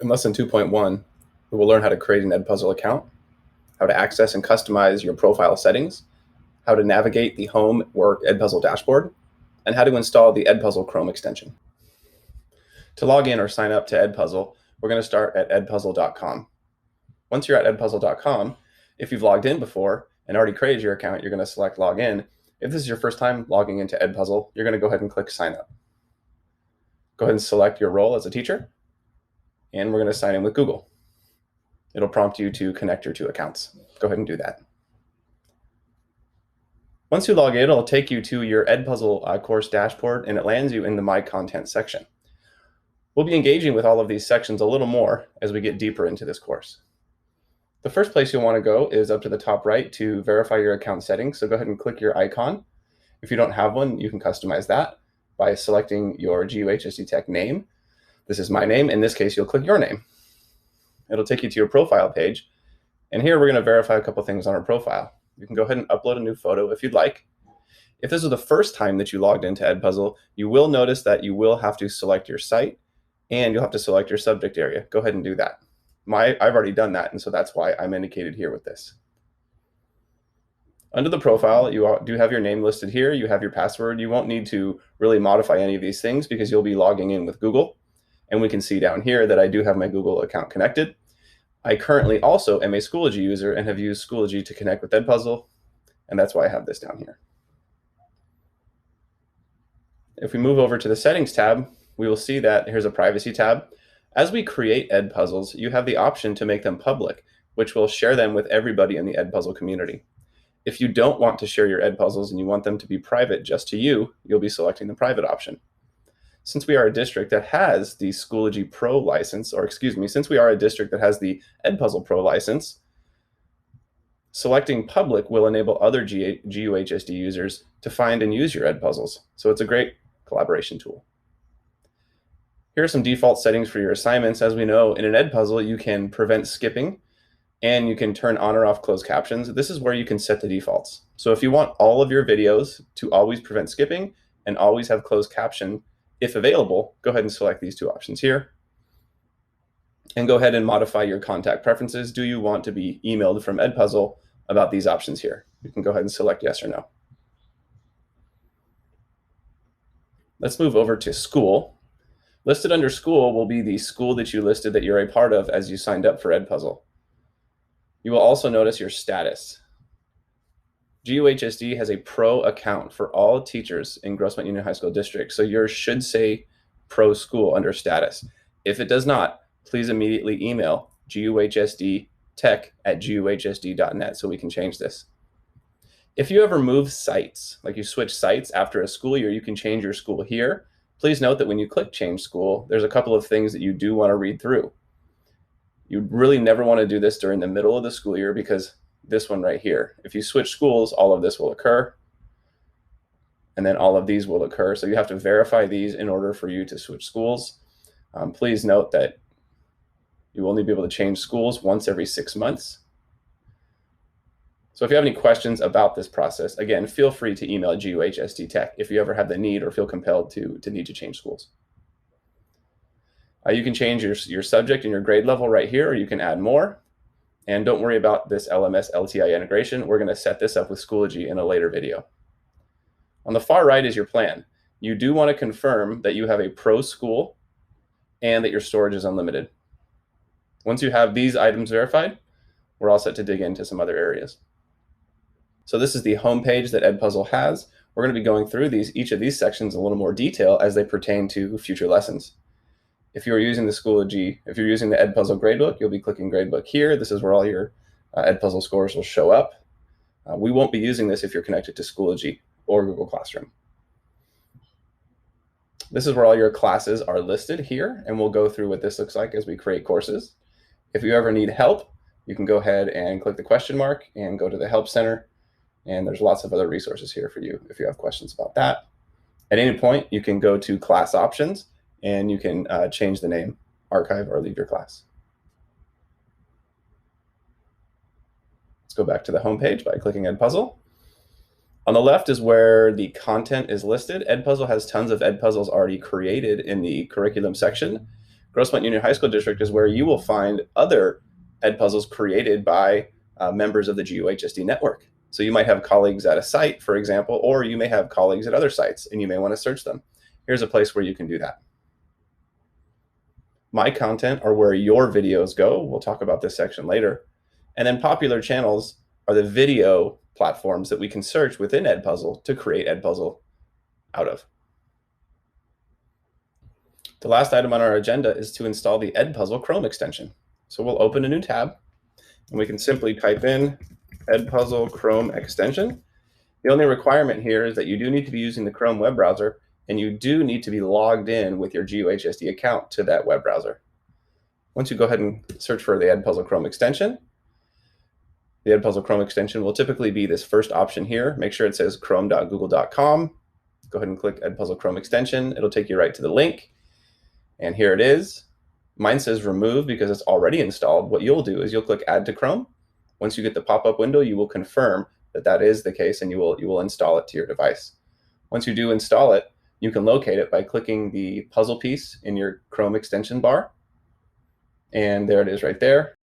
In Lesson 2.1, we will learn how to create an Edpuzzle account, how to access and customize your profile settings, how to navigate the home or Edpuzzle dashboard, and how to install the Edpuzzle Chrome extension. To log in or sign up to Edpuzzle, we're going to start at edpuzzle.com. Once you're at edpuzzle.com, if you've logged in before and already created your account, you're going to select Login. If this is your first time logging into Edpuzzle, you're going to go ahead and click Sign Up. Go ahead and select your role as a teacher, and we're going to sign in with Google. It'll prompt you to connect your two accounts. Go ahead and do that. Once you log in, it'll take you to your Edpuzzle course dashboard, and it lands you in the My Content section. We'll be engaging with all of these sections a little more as we get deeper into this course. The first place you'll want to go is up to the top right to verify your account settings. So go ahead and click your icon. If you don't have one, you can customize that by selecting your GUHSD Tech name. This is my name. In this case, you'll click your name. It'll take you to your profile page. And here we're going to verify a couple things on our profile. You can go ahead and upload a new photo if you'd like. If this is the first time that you logged into Edpuzzle, you will notice that you will have to select your site and you'll have to select your subject area. Go ahead and do that. I've already done that, and so that's why I'm indicated here with this. Under the profile, you do have your name listed here. You have your password. You won't need to really modify any of these things because you'll be logging in with Google. And we can see down here that I do have my Google account connected. I currently also am a Schoology user and have used Schoology to connect with Edpuzzle, and that's why I have this down here. If we move over to the Settings tab, we will see that here's a Privacy tab. As we create Edpuzzles, you have the option to make them public, which will share them with everybody in the Edpuzzle community. If you don't want to share your Edpuzzles and you want them to be private just to you, you'll be selecting the private option. Since we are a district that has the Schoology Pro license, or excuse me, since we are a district that has the Edpuzzle Pro license, selecting public will enable other GUHSD users to find and use your Edpuzzles. So it's a great collaboration tool. Here are some default settings for your assignments. As we know, in an Edpuzzle, you can prevent skipping and you can turn on or off closed captions. This is where you can set the defaults. So if you want all of your videos to always prevent skipping and always have closed caption, if available, go ahead and select these two options here. And go ahead and modify your contact preferences. Do you want to be emailed from Edpuzzle about these options here? You can go ahead and select yes or no. Let's move over to school. Listed under school will be the school that you listed that you're a part of as you signed up for Edpuzzle. You will also notice your status. GUHSD has a pro account for all teachers in Grossmont Union High School District, so yours should say pro school under status. If it does not, please immediately email guhsdtech@guhsd.net so we can change this. If you ever move sites, like you switch sites after a school year, you can change your school here. Please note that when you click Change School, there's a couple of things that you do want to read through. You really never want to do this during the middle of the school year because this one right here, if you switch schools, all of this will occur, and then all of these will occur. So you have to verify these in order for you to switch schools. Please note that you will only be able to change schools once every 6 months. So if you have any questions about this process, again, feel free to email GUHSD Tech if you ever have the need or feel compelled to need to change schools. You can change your subject and your grade level right here, or you can add more. And don't worry about this LMS LTI integration. We're going to set this up with Schoology in a later video. On the far right is your plan. You do want to confirm that you have a pro school and that your storage is unlimited. Once you have these items verified, we're all set to dig into some other areas. So this is the home page that Edpuzzle has. We're going to be going through each of these sections in a little more detail as they pertain to future lessons. If you're using the Schoology, if you're using the Edpuzzle gradebook, you'll be clicking gradebook here. This is where all your Edpuzzle scores will show up. We won't be using this if you're connected to Schoology or Google Classroom. This is where all your classes are listed here, and we'll go through what this looks like as we create courses. If you ever need help, you can go ahead and click the question mark and go to the Help Center. And there's lots of other resources here for you if you have questions about that. At any point, you can go to class options and you can change the name, archive, or leave your class. Let's go back to the home page by clicking Edpuzzle. On the left is where the content is listed. Edpuzzle has tons of Edpuzzles already created in the curriculum section. Grosse Pointe Union High School District is where you will find other Edpuzzles created by members of the GUHSD network. So you might have colleagues at a site, for example, or you may have colleagues at other sites, and you may want to search them. Here's a place where you can do that. My content are where your videos go. We'll talk about this section later. And then popular channels are the video platforms that we can search within Edpuzzle to create Edpuzzle out of. The last item on our agenda is to install the Edpuzzle Chrome extension. So we'll open a new tab, and we can simply type in Edpuzzle Chrome extension. The only requirement here is that you do need to be using the Chrome web browser, and you do need to be logged in with your GUHSD account to that web browser. Once you go ahead and search for the Edpuzzle Chrome extension, the Edpuzzle Chrome extension will typically be this first option here. Make sure it says chrome.google.com. Go ahead and click Edpuzzle Chrome extension. It'll take you right to the link. And here it is. Mine says remove because it's already installed. What you'll do is you'll click add to Chrome. Once you get the pop-up window, you will confirm that that is the case, and you will install it to your device. Once you do install it, you can locate it by clicking the puzzle piece in your Chrome extension bar. And there it is right there.